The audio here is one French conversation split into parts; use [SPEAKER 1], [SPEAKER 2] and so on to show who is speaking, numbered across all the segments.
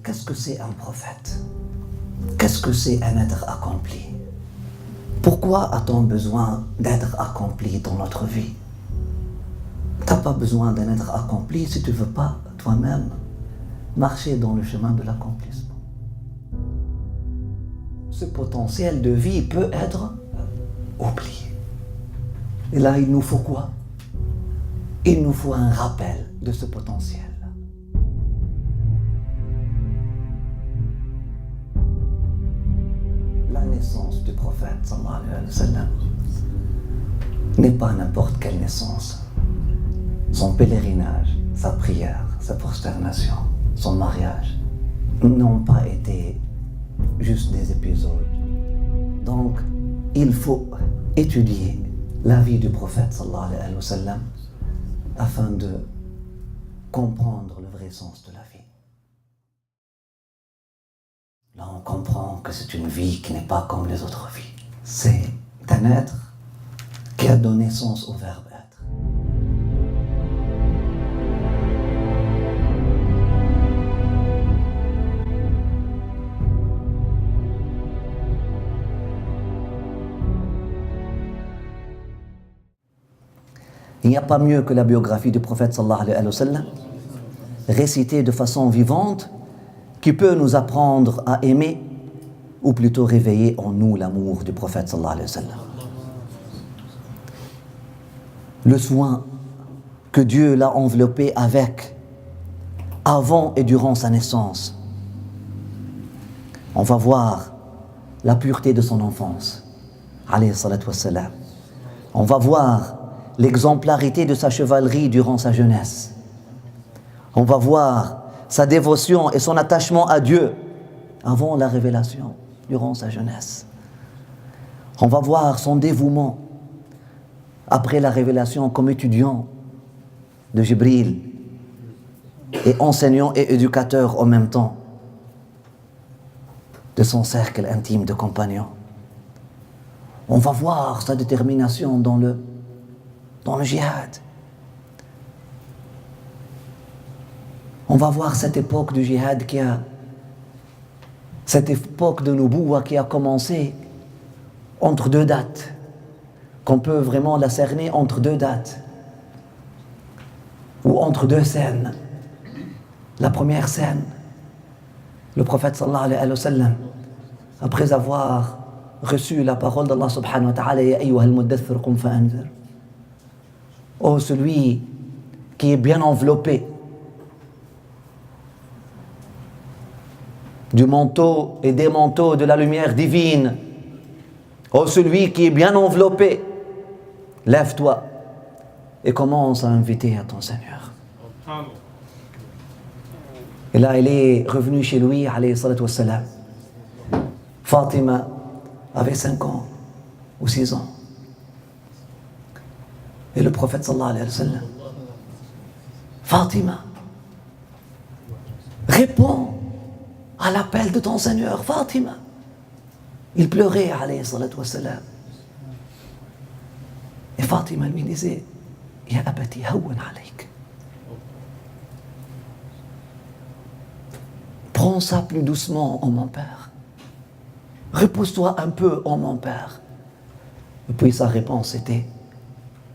[SPEAKER 1] qu'est-ce que c'est un prophète? Qu'est-ce que c'est un être accompli? Pourquoi a-t-on besoin d'être accompli dans notre vie? Tu n'as pas besoin d'un être accompli si tu ne veux pas toi-même marcher dans le chemin de l'accomplissement. Ce potentiel de vie peut être oublié. Et là, il nous faut quoi? Il nous faut un rappel de ce potentiel. La naissance du prophète sallallahu alayhi wa sallam n'est pas n'importe quelle naissance. Son pèlerinage, sa prière, sa prosternation, son mariage n'ont pas été juste des épisodes. Donc, il faut étudier la vie du prophète sallallahu alayhi wa sallam afin de comprendre le vrai sens de la vie. Là, on comprend que c'est une vie qui n'est pas comme les autres vies. C'est un être qui a donné sens au verbe être. Il n'y a pas mieux que la biographie du prophète sallallahu alayhi wa sallam, récitée de façon vivante, qui peut nous apprendre à aimer, ou plutôt réveiller en nous l'amour du prophète sallallahu alayhi wa sallam. Le soin que Dieu l'a enveloppé avec, avant et durant sa naissance. On va voir la pureté de son enfance, alayhi salatu wa salam. On va voir l'exemplarité de sa chevalerie durant sa jeunesse. On va voir sa dévotion et son attachement à Dieu avant la révélation, durant sa jeunesse. On va voir son dévouement après la révélation comme étudiant de Jibril et enseignant et éducateur en même temps de son cercle intime de compagnons. On va voir sa détermination dans le djihad. On va voir cette époque du djihad cette époque de Nubuwa qui a commencé entre deux dates, qu'on peut vraiment la cerner entre deux dates, ou entre deux scènes. La première scène, le prophète sallallahu alayhi wa sallam, après avoir reçu la parole d'Allah subhanahu wa ta'ala, Ya ayyuhal muddaththir qum fa'anzir. Oh, celui qui est bien enveloppé du manteau et des manteaux de la lumière divine. Oh, celui qui est bien enveloppé, lève-toi et commence à inviter à ton Seigneur. Et là, il est revenu chez lui, alayhi salatu wassalam. Fatima avait 5 ans ou 6 ans. Et le prophète sallallahu alayhi wa sallam, Fatima, réponds à l'appel de ton Seigneur, Fatima. Il pleurait, alayhi salatu wassalam. Et Fatima lui disait, Ya abati, hawwan alayk. Prends ça plus doucement, oh mon père. Repose-toi un peu, oh mon père. Et puis sa réponse était,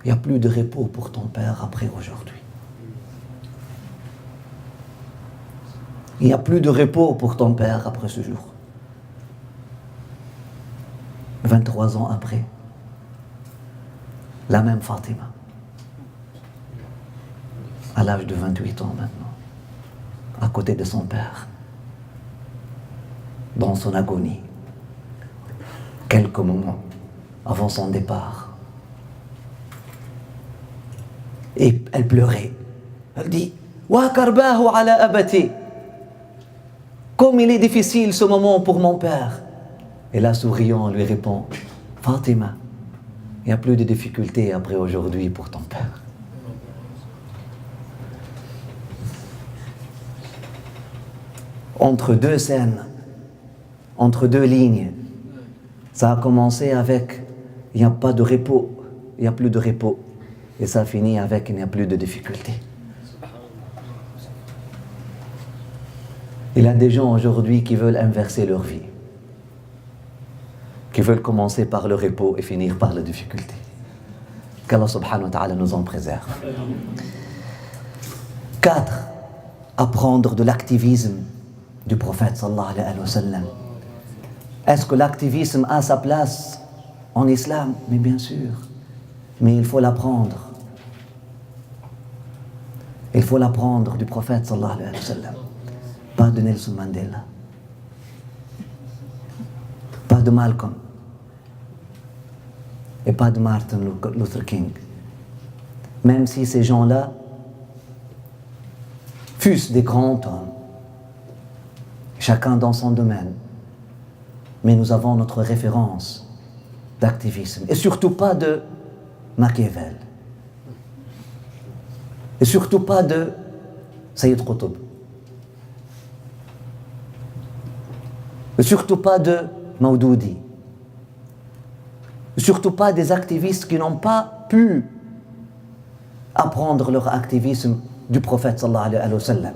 [SPEAKER 1] il n'y a plus de repos pour ton père après aujourd'hui. Il n'y a plus de repos pour ton père après ce jour. 23 ans après, la même Fatima, à l'âge de 28 ans maintenant, à côté de son père, dans son agonie, quelques moments avant son départ. Et elle pleurait. Elle dit, Wa karbahu ala abati. Comme il est difficile ce moment pour mon père. Et là, souriant, on lui répond, Fatima, il n'y a plus de difficultés après aujourd'hui pour ton père. Entre deux scènes, entre deux lignes, ça a commencé avec il n'y a pas de repos, il n'y a plus de repos. Et ça finit avec il n'y a plus de difficultés. Il y a des gens aujourd'hui qui veulent inverser leur vie, qui veulent commencer par le repos et finir par la difficulté. Qu'Allah subhanahu wa ta'ala nous en préserve. 4. Apprendre de l'activisme du prophète sallallahu alayhi wa sallam. Est-ce que l'activisme a sa place en islam? Mais bien sûr. Mais il faut l'apprendre. Il faut l'apprendre du prophète sallallahu alayhi wa sallam. Pas de Nelson Mandela. Pas de Malcolm. Et pas de Martin Luther King. Même si ces gens-là fussent des grands hommes, chacun dans son domaine. Mais nous avons notre référence d'activisme. Et surtout pas de Machiavel. Et surtout pas de Sayyid Qutb. Et surtout pas de Maudoudi. Et surtout pas des activistes qui n'ont pas pu apprendre leur activisme du prophète sallallahu alayhi wa sallam.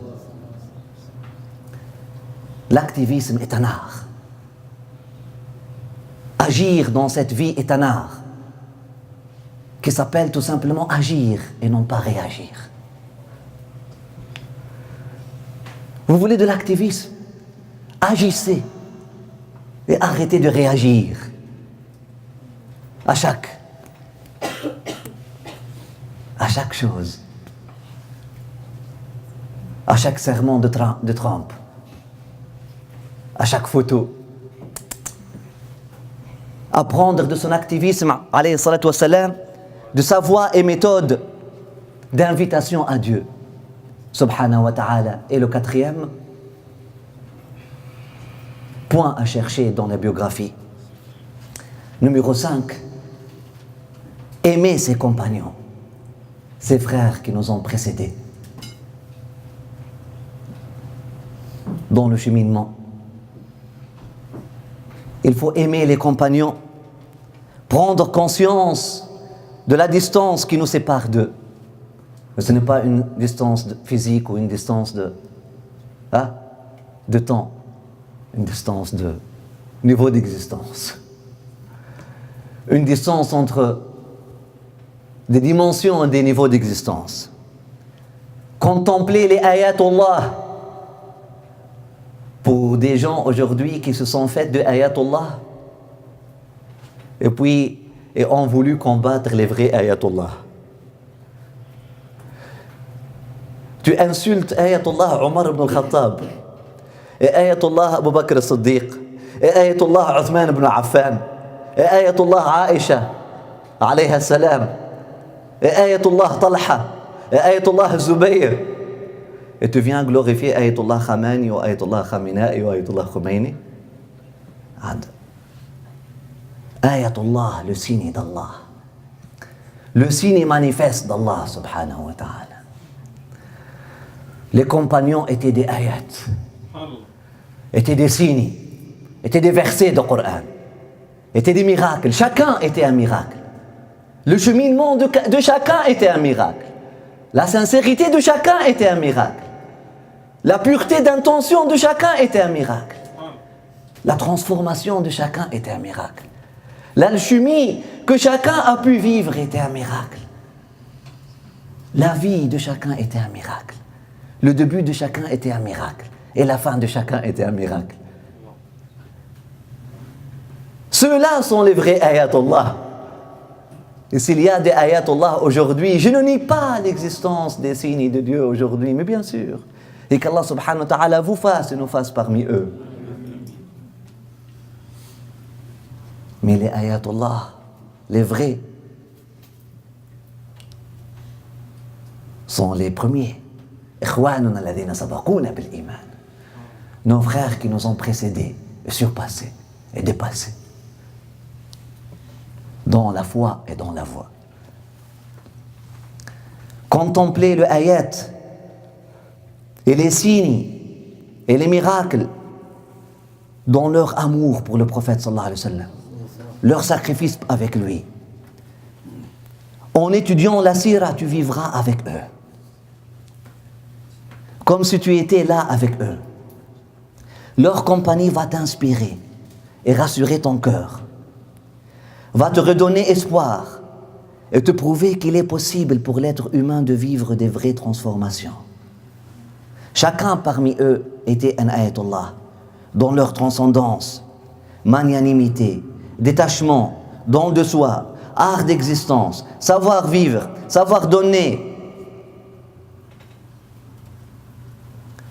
[SPEAKER 1] L'activisme est un art. Agir dans cette vie est un art qui s'appelle tout simplement agir et non pas réagir. Vous voulez de l'activisme? Agissez et arrêtez de réagir à chaque chose, à chaque sermon de Trump, à chaque photo. Apprendre de son activisme, alayhi salatu wassalam, de sa voie et méthode d'invitation à Dieu, subhanahu wa ta'ala. Et le 4e point à chercher dans la biographie. Numéro 5, aimer ses compagnons, ses frères qui nous ont précédés dans le cheminement. Il faut aimer les compagnons, prendre conscience de la distance qui nous sépare d'eux. Mais ce n'est pas une distance physique ou une distance de temps, une distance de niveau d'existence. Une distance entre des dimensions et des niveaux d'existence. Contempler les ayatullah. Pour des gens aujourd'hui qui se sont faits de ayatullah et puis ont voulu combattre les vrais ayatullah. Tu insultes ayatullah Omar ibn al-Khattab et ayatullah Abu Bakr al-Siddiq et ayatullah Uthman ibn Affan et ayatullah Aisha alayha salam et ayatullah Talha et ayatullah Zubayr. Et tu viens glorifier Ayatollah Khamenei ou Ayatollah Khamenei ou Ayatollah Khomeini. Ayatollah, le signe d'Allah. Le signe manifeste d'Allah subhanahu wa ta'ala. Les compagnons étaient des ayats, étaient des signes, étaient des versets du Coran, étaient des miracles. Chacun était un miracle. Le cheminement de chacun était un miracle. La sincérité de chacun était un miracle. La pureté d'intention de chacun était un miracle. La transformation de chacun était un miracle. L'alchimie que chacun a pu vivre était un miracle. La vie de chacun était un miracle. Le début de chacun était un miracle. Et la fin de chacun était un miracle. Ceux-là sont les vrais ayatollah. Et s'il y a des ayatollah aujourd'hui, je ne nie pas l'existence des signes de Dieu aujourd'hui, mais bien sûr. Et qu'Allah subhanahu wa ta'ala vous fasse et nous fasse parmi eux. Mais les ayatollah, les vrais, sont les premiers. Ikhwanuna alladhina sabaquna bil iman. Nos frères qui nous ont précédés, et surpassés et dépassés. Dans la foi et dans la voie. Contempler le ayat et les signes et les miracles dans leur amour pour le prophète sallallahu alayhi wa sallam, leur sacrifice avec lui. En étudiant la sira, tu vivras avec eux. Comme si tu étais là avec eux. Leur compagnie va t'inspirer et rassurer ton cœur, va te redonner espoir et te prouver qu'il est possible pour l'être humain de vivre des vraies transformations. Chacun parmi eux était un ayatollah, dans leur transcendance, magnanimité, détachement, don de soi, art d'existence, savoir vivre, savoir donner,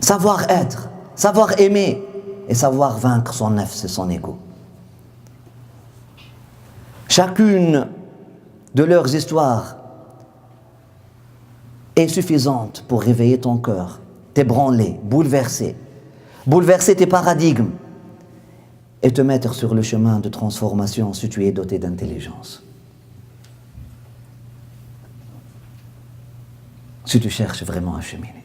[SPEAKER 1] savoir être, savoir aimer et savoir vaincre son nefs et son ego. Chacune de leurs histoires est suffisante pour réveiller ton cœur, t'ébranler, bouleverser tes paradigmes et te mettre sur le chemin de transformation si tu es doté d'intelligence. Si tu cherches vraiment à cheminer.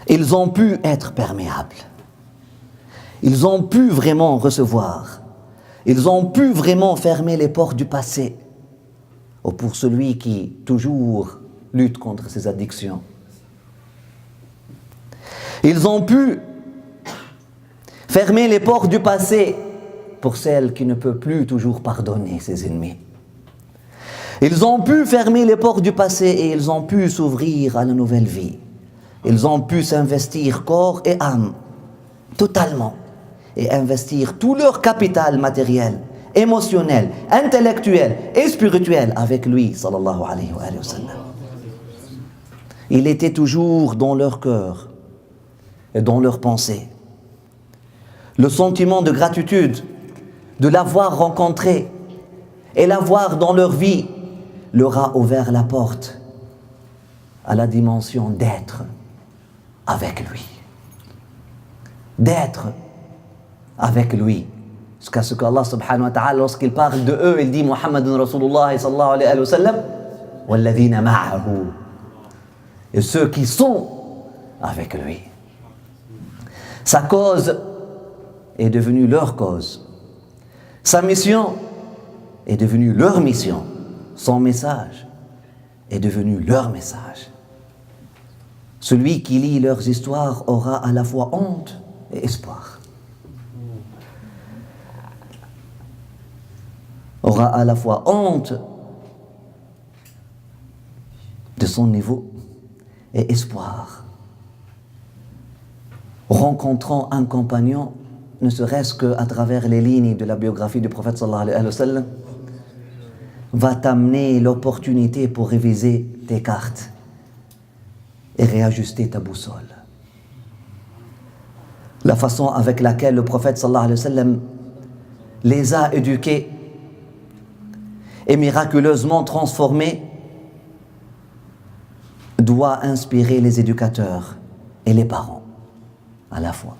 [SPEAKER 1] Ils ont pu être perméables. Ils ont pu vraiment recevoir. Ils ont pu vraiment fermer les portes du passé. Ou pour celui qui toujours lutte contre ses addictions. Ils ont pu fermer les portes du passé pour celle qui ne peut plus toujours pardonner ses ennemis. Ils ont pu fermer les portes du passé et ils ont pu s'ouvrir à la nouvelle vie. Ils ont pu s'investir corps et âme, totalement, et investir tout leur capital matériel, émotionnel, intellectuel et spirituel avec lui, sallallahu alayhi wa sallam. Il était toujours dans leur cœur et dans leurs pensées. Le sentiment de gratitude, de l'avoir rencontré et l'avoir dans leur vie, leur a ouvert la porte à la dimension d'être avec lui. D'être avec lui. Jusqu'à ce qu'Allah subhanahu wa ta'ala, lorsqu'il parle de eux, il dit Muhammadun Rasulullah sallallahu alayhi wa sallam walladhina ma'ahu. Et ceux qui sont avec lui. Sa cause est devenue leur cause. Sa mission est devenue leur mission. Son message est devenu leur message. Celui qui lit leurs histoires aura à la fois honte et espoir. Aura à la fois honte de son niveau et espoir. Rencontrant un compagnon, ne serait-ce qu'à travers les lignes de la biographie du prophète sallallahu alayhi wa sallam, va t'amener l'opportunité pour réviser tes cartes et réajuster ta boussole. La façon avec laquelle le prophète sallallahu alayhi wa sallam les a éduqués et miraculeusement transformés doit inspirer les éducateurs et les parents à la fois.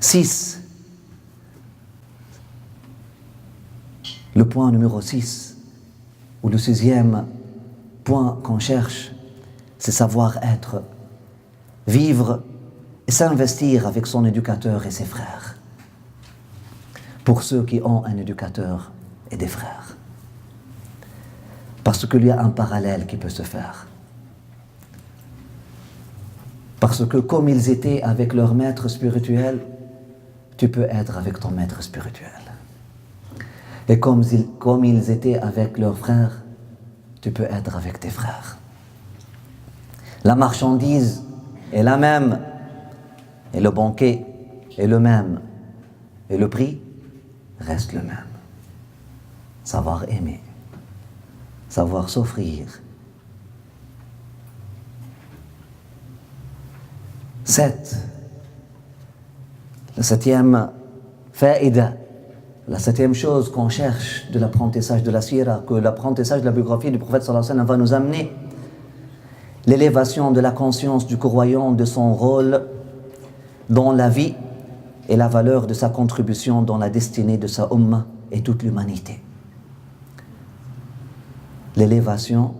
[SPEAKER 1] 6. Le point numéro 6, ou le 6e point qu'on cherche, c'est savoir être, vivre et s'investir avec son éducateur et ses frères. Pour ceux qui ont un éducateur et des frères. Parce qu'il y a un parallèle qui peut se faire. Parce que comme ils étaient avec leur maître spirituel, tu peux être avec ton maître spirituel. Et comme ils étaient avec leurs frères, tu peux être avec tes frères. La marchandise est la même, et le banquet est le même, et le prix reste le même. Savoir aimer, savoir s'offrir. 7. La 7e faïda, la 7e chose qu'on cherche de l'apprentissage de la sira, que l'apprentissage de la biographie du prophète sallallahu alayhi wa sallam va nous amener, l'élévation de la conscience du croyant, de son rôle dans la vie et la valeur de sa contribution dans la destinée de sa umma et toute l'humanité. L'élévation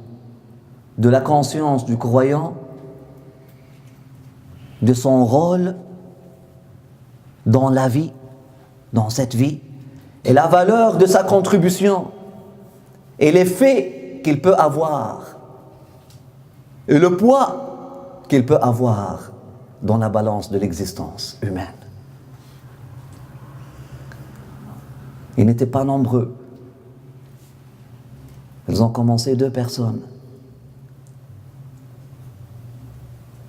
[SPEAKER 1] de la conscience du croyant, de son rôle dans la vie, dans cette vie, et la valeur de sa contribution et l'effet qu'il peut avoir et le poids qu'il peut avoir dans la balance de l'existence humaine. Ils n'étaient pas nombreux. Ils ont commencé 2 personnes.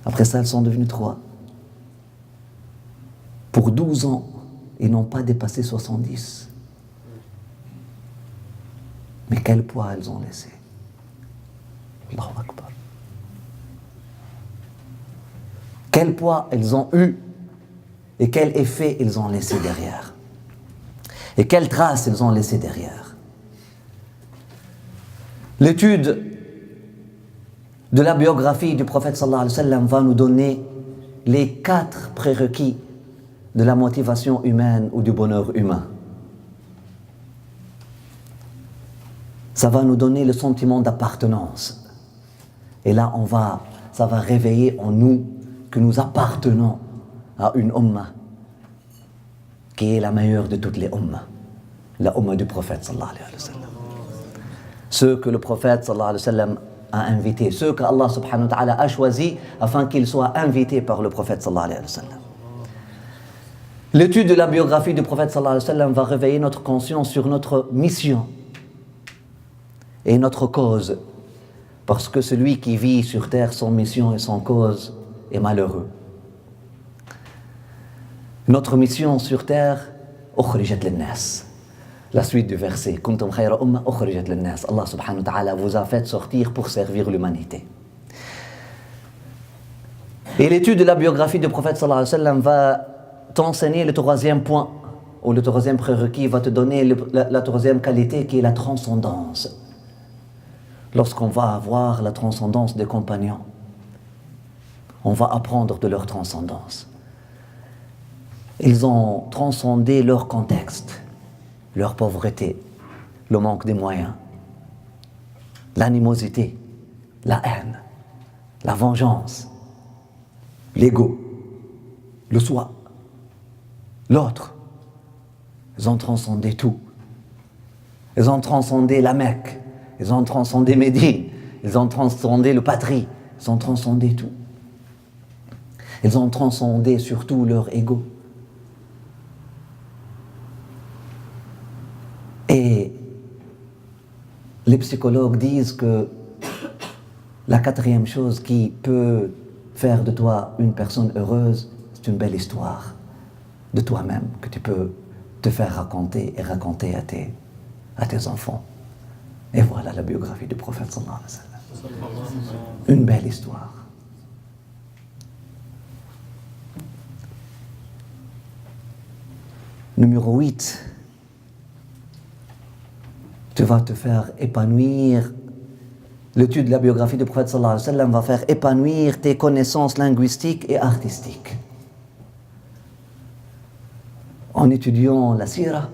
[SPEAKER 1] Après ça, ils sont devenus 3. Pour 12 ans, ils n'ont pas dépassé 70. Mais quel poids ils ont laissé. Allahu Akbar. Quel poids ils ont eu et quel effet ils ont laissé derrière. Et quelles traces ils ont laissé derrière. L'étude de la biographie du prophète sallallahu alayhi wa sallam va nous donner les 4 prérequis de la motivation humaine ou du bonheur humain. Ça va nous donner le sentiment d'appartenance. Et là, ça va réveiller en nous que nous appartenons à une ummah qui est la meilleure de toutes les ummas, la ummah du prophète sallallahu alayhi wa sallam. Ceux que le prophète sallallahu alayhi wa sallam a invités, ceux qu'Allah subhanahu wa ta'ala a choisis afin qu'ils soient invités par le prophète sallallahu alayhi wa sallam. L'étude de la biographie du prophète sallallahu alayhi wa sallam va réveiller notre conscience sur notre mission et notre cause, parce que celui qui vit sur terre sans mission et sans cause est malheureux. Notre mission sur terre, ukhrijat lin-nas. La suite du verset, kuntum khayra umma ukhrijat lin-nas. Allah subhanahu wa ta'ala vous a fait sortir pour servir l'humanité. Et l'étude de la biographie du prophète sallallahu alayhi wa sallam va t'enseigner le 3e point, ou le 3e prérequis, va te donner la 3e qualité qui est la transcendance. Lorsqu'on va avoir la transcendance des compagnons, on va apprendre de leur transcendance. Ils ont transcendé leur contexte, leur pauvreté, le manque des moyens, l'animosité, la haine, la vengeance, l'ego, le soi, l'autre. Ils ont transcendé tout. Ils ont transcendé la Mecque, ils ont transcendé Médine, ils ont transcendé le patrie, ils ont transcendé tout. Ils ont transcendé surtout leur ego. Et les psychologues disent que la 4e chose qui peut faire de toi une personne heureuse, c'est une belle histoire de toi-même que tu peux te faire raconter et raconter à tes enfants. Et voilà la biographie du prophète sallallahu alayhi wa sallam. Une belle histoire. Numéro 8. Tu vas te faire épanouir. L'étude de la biographie du prophète sallallahu alayhi wa sallam va faire épanouir tes connaissances linguistiques et artistiques. En étudiant la sira,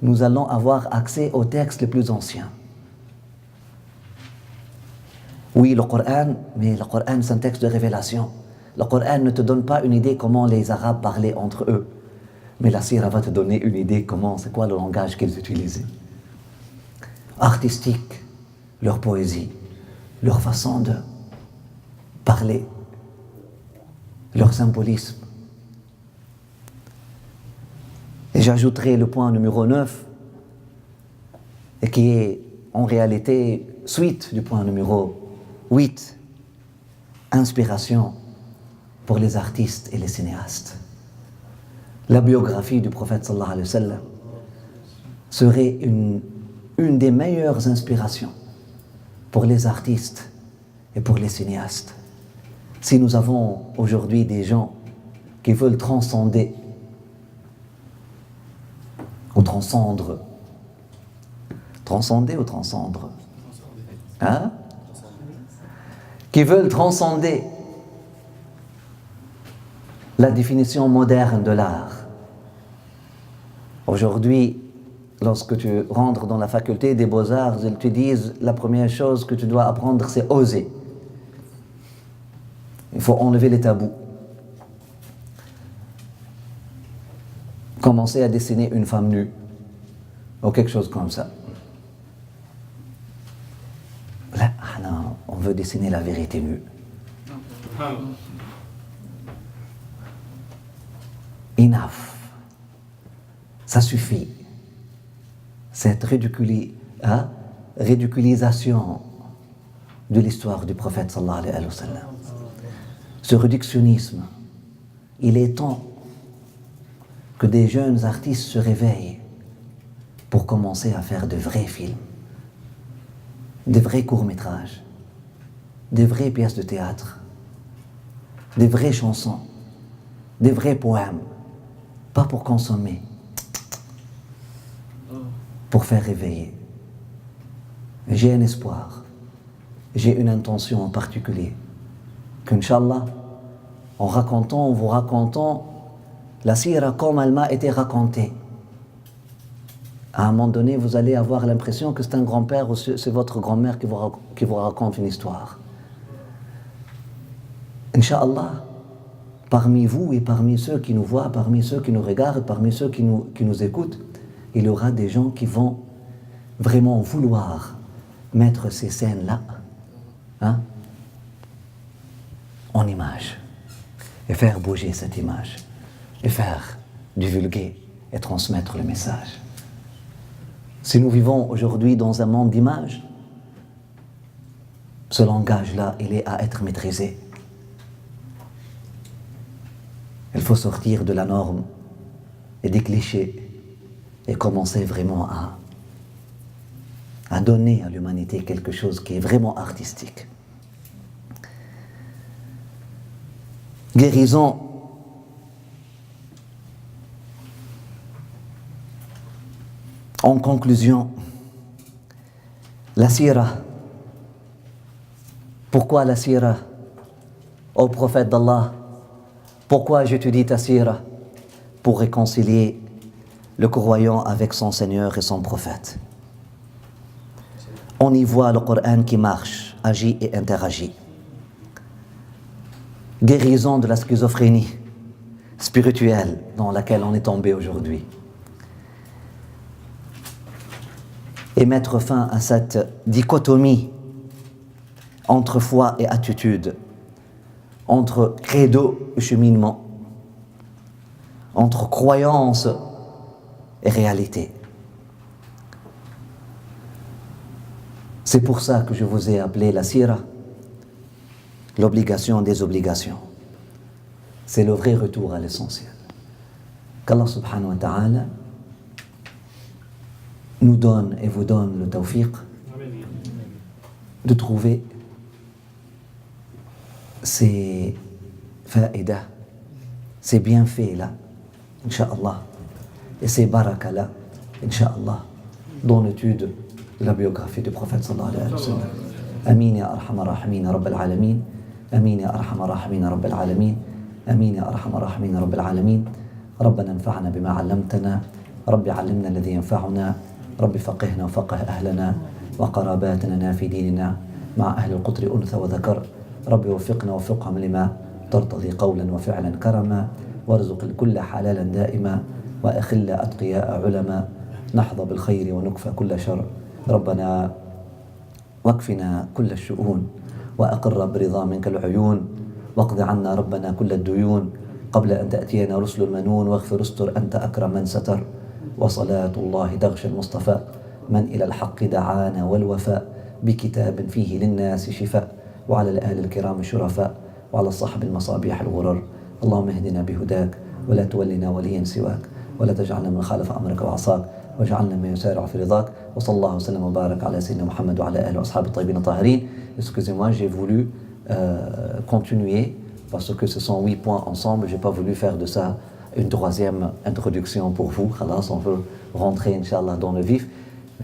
[SPEAKER 1] nous allons avoir accès aux textes les plus anciens. Oui, le Coran, mais le Coran c'est un texte de révélation. Le Coran ne te donne pas une idée comment les Arabes parlaient entre eux, mais la sira va te donner une idée c'est quoi le langage qu'ils utilisaient. Artistique, leur poésie, leur façon de parler, leur symbolisme. Et j'ajouterai le point numéro 9, et qui est en réalité suite du point numéro 8, inspiration pour les artistes et les cinéastes. La biographie du prophète sallallahu alayhi wa sallam serait une des meilleures inspirations pour les artistes et pour les cinéastes. Si nous avons aujourd'hui des gens qui veulent transcender ou transcendre, transcender ou transcendre, hein? Qui veulent transcender la définition moderne de l'art. Aujourd'hui, lorsque tu rentres dans la faculté des beaux-arts, ils te disent la première chose que tu dois apprendre, c'est oser. Il faut enlever les tabous. Commencer à dessiner une femme nue, ou quelque chose comme ça. Là, non, on veut dessiner la vérité nue. Enough. Ça suffit. Cette ridiculisation de l'histoire du prophète sallallahu alayhi wa sallam. Ce réductionnisme, il est temps que des jeunes artistes se réveillent pour commencer à faire de vrais films, des vrais courts-métrages, des vraies pièces de théâtre, des vraies chansons, des vrais poèmes, pas pour consommer, pour faire réveiller. J'ai un espoir, j'ai une intention en particulier, qu'Inch'Allah, en vous racontant la sira comme elle m'a été racontée, à un moment donné, vous allez avoir l'impression que c'est un grand-père ou c'est votre grand-mère qui vous raconte une histoire. Inch'Allah, parmi vous et parmi ceux qui nous voient, parmi ceux qui nous regardent, parmi ceux qui nous écoutent, il y aura des gens qui vont vraiment vouloir mettre ces scènes-là en image et faire bouger cette image et faire divulguer et transmettre le message. Si nous vivons aujourd'hui dans un monde d'images, ce langage-là, il est à être maîtrisé. Il faut sortir de la norme et des clichés et commencer vraiment à donner à l'humanité quelque chose qui est vraiment artistique. Guérison. En conclusion, la sira. Pourquoi la sira? Ô prophète d'Allah, pourquoi j'étudie ta sira? Pour réconcilier le croyant avec son Seigneur et son prophète. On y voit le Coran qui marche, agit et interagit. Guérison de la schizophrénie spirituelle dans laquelle on est tombé aujourd'hui. Et mettre fin à cette dichotomie entre foi et attitude, entre credo et cheminement, entre croyance et réalité. C'est pour ça que je vous ai appelé la sira, l'obligation des obligations. C'est le vrai retour à l'essentiel. Qu'Allah subhanahu wa ta'ala nous donne et vous donne le tawfiq de trouver ces faïdas, ces bienfaits-là, Inch'Allah, et ces barakas-là, Inch'Allah, dans l'étude de la biographie du prophète sallallahu alayhi wa sallam. Amin ya arhamar rahimin rabbal alamin, amin ya arhamar rahimin rabbal alamin, amin ya arhamar rahimin rabbal alamin. ربنا انفعنا بما علمتنا، رب علمنا الذي ينفعنا، رب فقهنا وفقه أهلنا وقراباتنا في ديننا مع أهل القطر أنثى وذكر، رب وفقنا وفقهم لما ترتضي قولا وفعلا كرما، وارزق الكل حلالا دائما وأخل أتقياء علما، نحظى بالخير ونكفى كل شر، ربنا واكفنا كل الشؤون وأقر برضا منك العيون، واقض عنا ربنا كل الديون قبل أن تأتينا رسل المنون، واغفر استر أنت أكرم من ستر، وصلاة الله تغشى المصطفى من إلى الحق دعانا والوفاء بكتاب فيه للناس شفاء، وعلى الآل الكرام الشرفاء، وعلى الصحب المصابيح الغرر. اللهم اهدنا بهداك ولا تولنا وليا سواك، ولا تجعلنا من خالف أمرك وعصاك، واجعلنا من يسارع في رضاك. وصلى الله وسلم وبارك على سيدنا محمد وعلى آله وأصحابه الطيبين الطاهرين. Excusez-moi, j'ai voulu continuer parce que ce sont 8 points ensemble. Je n'ai pas voulu faire de ça une troisième introduction pour vous. Khalas, on veut rentrer, Inch'Allah, dans le vif.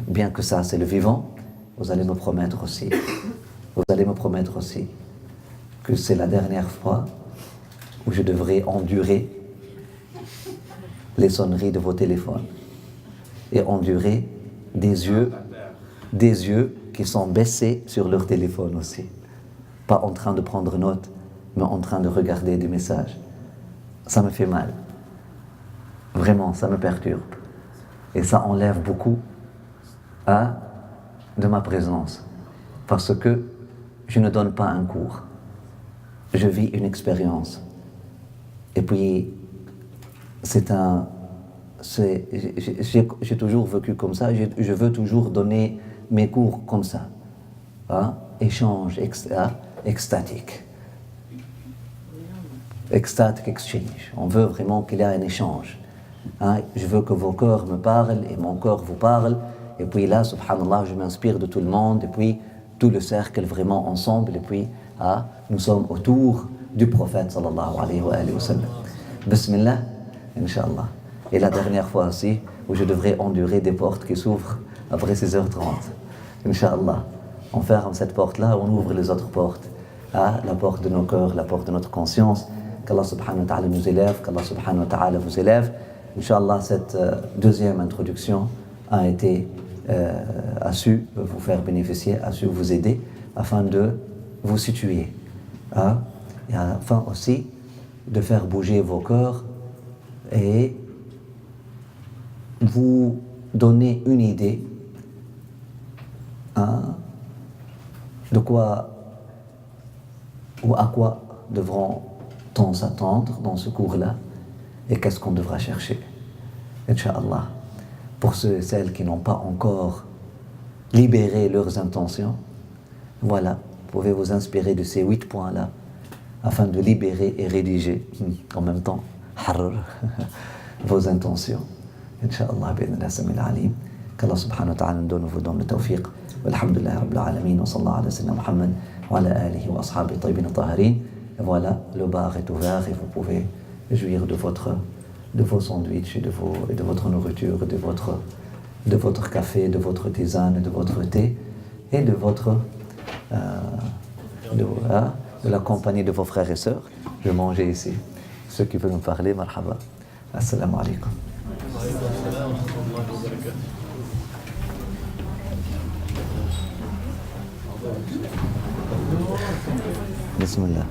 [SPEAKER 1] Bien que ça, c'est le vivant, vous allez me promettre aussi que c'est la dernière fois où je devrais endurer les sonneries de vos téléphones et endurer des yeux qui sont baissés sur leur téléphone aussi. Pas en train de prendre note, mais en train de regarder des messages. Ça me fait mal. Vraiment, ça me perturbe. Et ça enlève beaucoup de ma présence. Parce que je ne donne pas un cours. je vis une expérience. Et puis, j'ai toujours vécu comme ça, je veux toujours donner mes cours comme ça. Hein? Échange extatique. Ecstatic exchange. On veut vraiment qu'il y ait un échange. Hein? Je veux que vos cœurs me parlent et mon cœur vous parle. Et puis là, subhanallah, je m'inspire de tout le monde. Et puis, tout le cercle vraiment ensemble. Et puis, nous sommes autour du prophète sallallahu alayhi wa sallam. Bismillah, Inch'Allah. Et la dernière fois aussi, où je devrais endurer des portes qui s'ouvrent après 6h30. Inch'Allah. On ferme cette porte-là, on ouvre les autres portes. La porte de nos cœurs, la porte de notre conscience. Qu'Allah subhanahu wa ta'ala nous élève, qu'Allah subhanahu wa ta'ala vous élève. Inch'Allah, cette deuxième introduction a su vous faire bénéficier, a su vous aider afin de vous situer. Et afin aussi de faire bouger vos cœurs et vous donner une idée de quoi ou à quoi devront-on s'attendre dans ce cours-là et qu'est-ce qu'on devra chercher. Inch'Allah, pour ceux et celles qui n'ont pas encore libéré leurs intentions, voilà, vous pouvez vous inspirer de ces 8 points-là afin de libérer et rédiger en même temps vos intentions. Inch'Allah, bi'idhnillah samil alim. Qu'Allah subhanahu wa ta'ala nous donne le tawfiq. Walhamdulillah rabbil alamin wa sallallahu ala sayyidina Muhammad wa ala alihi wa ashabihi tayyibin tahirin. Et voilà, le bar est ouvert et vous pouvez jouir de vos sandwichs et de votre nourriture, de votre café, de votre tisane, de votre thé et de la compagnie de vos frères et sœurs. Je vais manger ici. Ceux qui veulent me parler, marhaba. Assalamu alaikum. Bismillah.